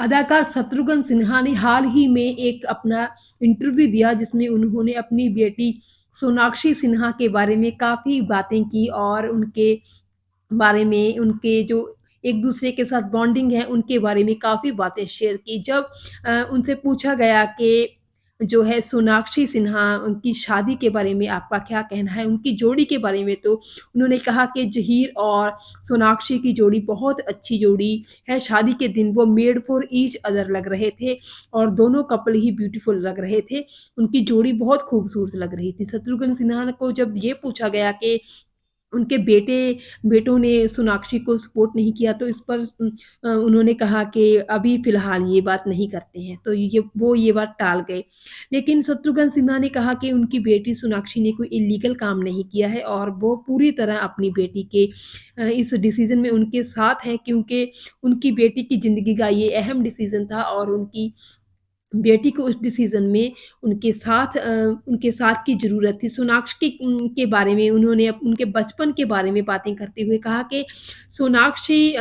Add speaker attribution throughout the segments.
Speaker 1: अदाकार शत्रुघ्न सिन्हा ने हाल ही में एक अपना इंटरव्यू दिया जिसमें उन्होंने अपनी बेटी सोनाक्षी सिन्हा के बारे में काफ़ी बातें की और उनके बारे में उनके जो एक-दूसरे के साथ बॉन्डिंग है, उनके बारे में काफ़ी बातें शेयर की। जब उनसे पूछा गया कि जो है सोनाक्षी सिन्हा उनकी शादी के बारे में आपका क्या कहना है? उनकी जोड़ी के बारे में तो उन्होंने कहा कि ज़हीर और सोनाक्षी की जोड़ी बहुत अच्छी जोड़ी है। शादी के दिन वो मेड फॉर ईच अदर लग रहे थे और दोनों कपल ही ब्यूटीफुल लग रहे थे। उनकी जोड़ी बहुत खूबसूरत लग रही थी। शत्रुघ्न सिन्हा को जब ये पूछा गया कि उनके बेटों ने सोनाक्षी को सपोर्ट नहीं किया तो इस पर उन्होंने कहा कि अभी फ़िलहाल ये बात नहीं करते हैं, तो ये बात टाल गए। लेकिन शत्रुघ्न सिन्हा ने कहा कि उनकी बेटी सोनाक्षी ने कोई इल्लीगल काम नहीं किया है और वो पूरी तरह अपनी बेटी के इस डिसीज़न में उनके साथ हैं क्योंकि उनकी बेटी की ज़िंदगी का ये अहम डिसीज़न था और उनकी बेटी को उस डिसीज़न में उनके साथ की ज़रूरत थी। सोनाक्षी के बारे में उन्होंने उनके बचपन के बारे में बातें करते हुए कहा कि सोनाक्षी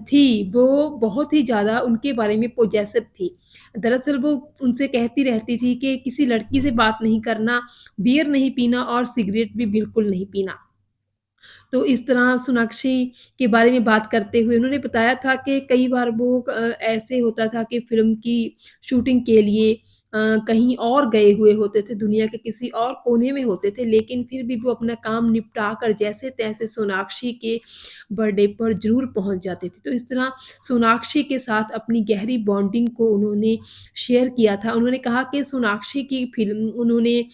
Speaker 1: थी, वो बहुत ही ज़्यादा उनके बारे में पॉसेसिव थी। दरअसल वो उनसे कहती रहती थी कि किसी लड़की से बात नहीं करना, बियर नहीं पीना और सिगरेट भी बिल्कुल नहीं पीना। तो इस तरह सोनाक्षी के बारे में बात करते हुए उन्होंने बताया था कि कई बार वो ऐसे होता था कि फ़िल्म की शूटिंग के लिए कहीं और गए हुए होते थे, दुनिया के किसी और कोने में होते थे, लेकिन फिर भी वो अपना काम निपटा कर जैसे-तैसे सोनाक्षी के बर्थडे पर ज़रूर पहुँच जाते थे। तो इस तरह सोनाक्षी के साथ अपनी गहरी बॉन्डिंग को उन्होंने शेयर किया था। उन्होंने कहा कि सोनाक्षी की फ़िल्म उन्होंने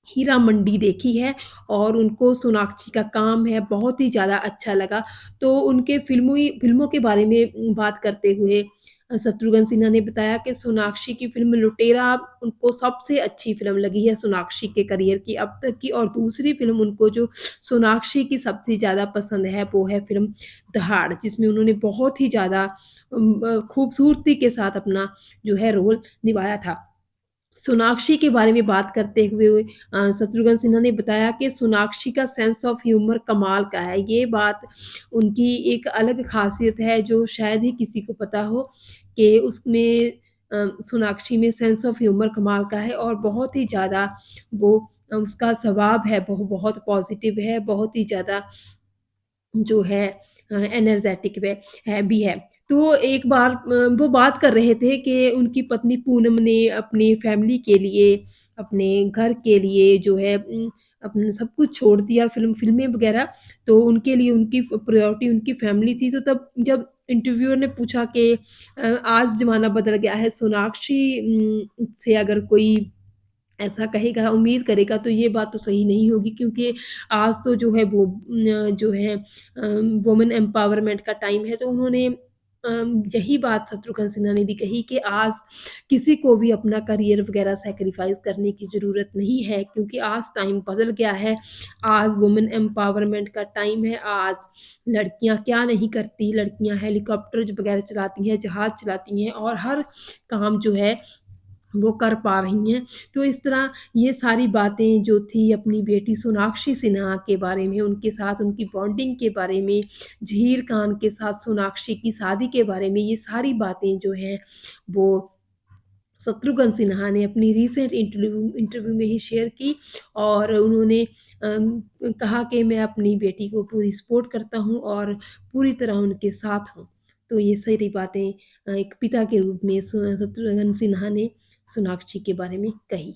Speaker 1: हीरा मंडी देखी है और उनको सोनाक्षी का काम है बहुत ही ज़्यादा अच्छा लगा। तो उनके फ़िल्मों के बारे में बात करते हुए शत्रुघ्न सिन्हा ने बताया कि सोनाक्षी की फ़िल्म लुटेरा उनको सबसे अच्छी फ़िल्म लगी है सोनाक्षी के करियर की अब तक की और दूसरी फ़िल्म उनको जो सोनाक्षी की सबसे ज़्यादा पसंद है वो है फ़िल्म दहाड़ जिसमें उन्होंने बहुत ही ज़्यादा खूबसूरती के साथ अपना जो है रोल निभाया था। सोनाक्षी के बारे में बात करते हुए शत्रुघ्न सिन्हा ने बताया कि सोनाक्षी का सेंस ऑफ ह्यूमर कमाल का है। ये बात उनकी एक अलग ख़ासियत है जो शायद ही किसी को पता हो कि उसमें सोनाक्षी में सेंस ऑफ ह्यूमर कमाल का है और बहुत ही ज़्यादा वो उसका स्वभाव है बहुत पॉज़िटिव है, बहुत ही ज़्यादा जो है एनर्जेटिक भी है। तो एक बार वो बात कर रहे थे कि उनकी पत्नी पूनम ने अपनी फैमिली के लिए, अपने घर के लिए जो है अपना सब कुछ छोड़ दिया फ़िल्में वग़ैरह, तो उनके लिए उनकी प्रायोरिटी उनकी फैमिली थी। तो तब जब इंटरव्यूअर ने पूछा कि आज ज़माना बदल गया है, सोनाक्षी से अगर कोई ऐसा कहेगा, उम्मीद करेगा तो ये बात तो सही नहीं होगी क्योंकि आज तो जो है वो जो है वुमेन एम्पावरमेंट का टाइम है तो उन्होंने यही बात शत्रुघ्न सिन्हा ने भी कही कि आज किसी को भी अपना करियर वगैरह सैक्रिफाइस करने की ज़रूरत नहीं है क्योंकि आज टाइम बदल गया है। आज वुमेन एम्पावरमेंट का टाइम है, आज लड़कियाँ क्या नहीं करती, लड़कियाँ हेलीकॉप्टर वगैरह चलाती हैं, जहाज़ चलाती हैं और हर काम जो है वो कर पा रही हैं। तो इस तरह ये सारी बातें जो थी अपनी बेटी सोनाक्षी सिन्हा के बारे में, उनके साथ उनकी बॉन्डिंग के बारे में, ज़हीर खान के साथ सोनाक्षी की शादी के बारे में, ये सारी बातें जो हैं वो शत्रुघ्न सिन्हा ने अपनी रीसेंट इंटरव्यू में ही शेयर की और उन्होंने कहा कि मैं अपनी बेटी को पूरी सपोर्ट करता हूँ और पूरी तरह उनके साथ हूँ। तो ये सारी बातें एक पिता के रूप में शत्रुघ्न सिन्हा ने सोनाक्षी के बारे में कही।